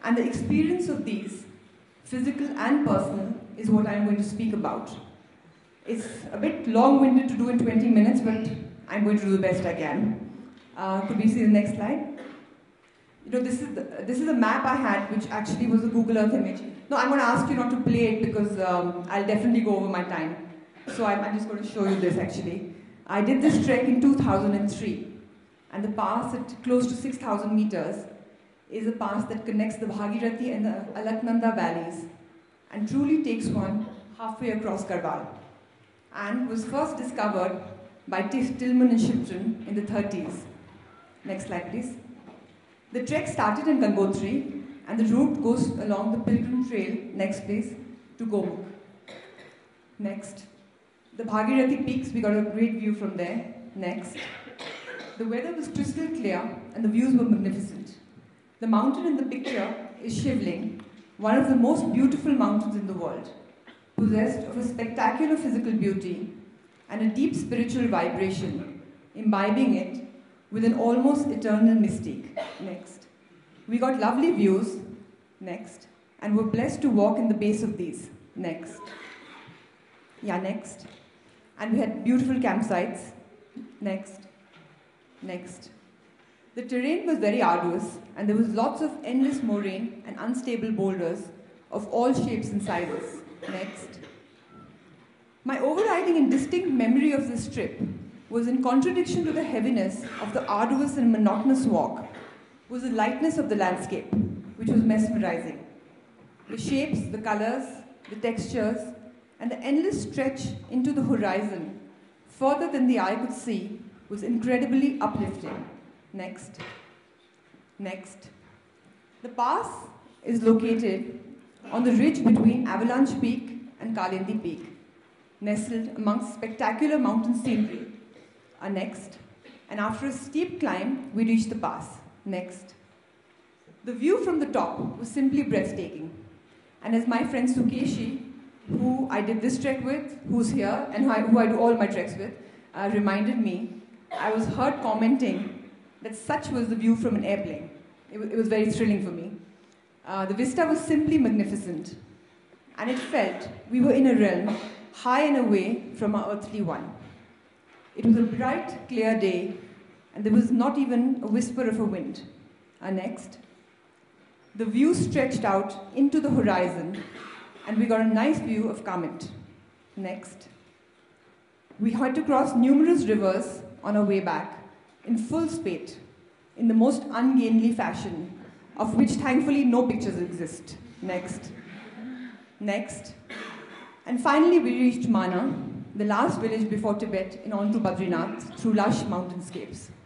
And the experience of these, physical and personal, is what I'm going to speak about. It's a bit long-winded to do in 20 minutes, but I'm going to do the best I can. Could we see the next slide? You know, this is a map I had, which actually was a Google Earth image. No, I'm going to ask you not to play it because I'll definitely go over my time. So I'm just going to show you this actually. I did this trek in 2003, and the pass at close to 6,000 meters is a pass that connects the Bhagirathi and the Alaknanda valleys and truly takes one halfway across Garhwal, and was first discovered by Tillman and Shipton in the 30s. Next slide, please. The trek started in Gangotri, and the route goes along the Pilgrim Trail, next please, to Gomukh. Next. The Bhagirathi peaks, we got a great view from there. Next. The weather was crystal clear, and the views were magnificent. The mountain in the picture is Shivling, one of the most beautiful mountains in the world, possessed of a spectacular physical beauty and a deep spiritual vibration, imbibing it with an almost eternal mystique. Next. We got lovely views. Next. And were blessed to walk in the base of these. Next. Yeah, next. And we had beautiful campsites. Next. Next. The terrain was very arduous, and there was lots of endless moraine and unstable boulders of all shapes and sizes. Next. My overriding and distinct memory of this trip was in contradiction to the heaviness of the arduous and monotonous walk, was the lightness of the landscape, which was mesmerizing. The shapes, the colors, the textures, and the endless stretch into the horizon, further than the eye could see, was incredibly uplifting. Next. Next. The pass is located on the ridge between Avalanche Peak and Kalindi Peak, nestled amongst spectacular mountain scenery. Next. And after a steep climb, we reached the pass. Next. The view from the top was simply breathtaking. And as my friend Sukeshi, who I did this trek with, who's here, and who I do all my treks with, reminded me, I was heard commenting that such was the view from an airplane. It was very thrilling for me. The vista was simply magnificent. And it felt we were in a realm high and away from our earthly one. It was a bright, clear day, and there was not even a whisper of a wind. Next. The view stretched out into the horizon, and we got a nice view of Kamet. Next. We had to cross numerous rivers on our way back, in full spate, in the most ungainly fashion, of which thankfully no pictures exist. Next. Next. And finally we reached Mana, the last village before Tibet, and on to Badrinath through lush mountainscapes.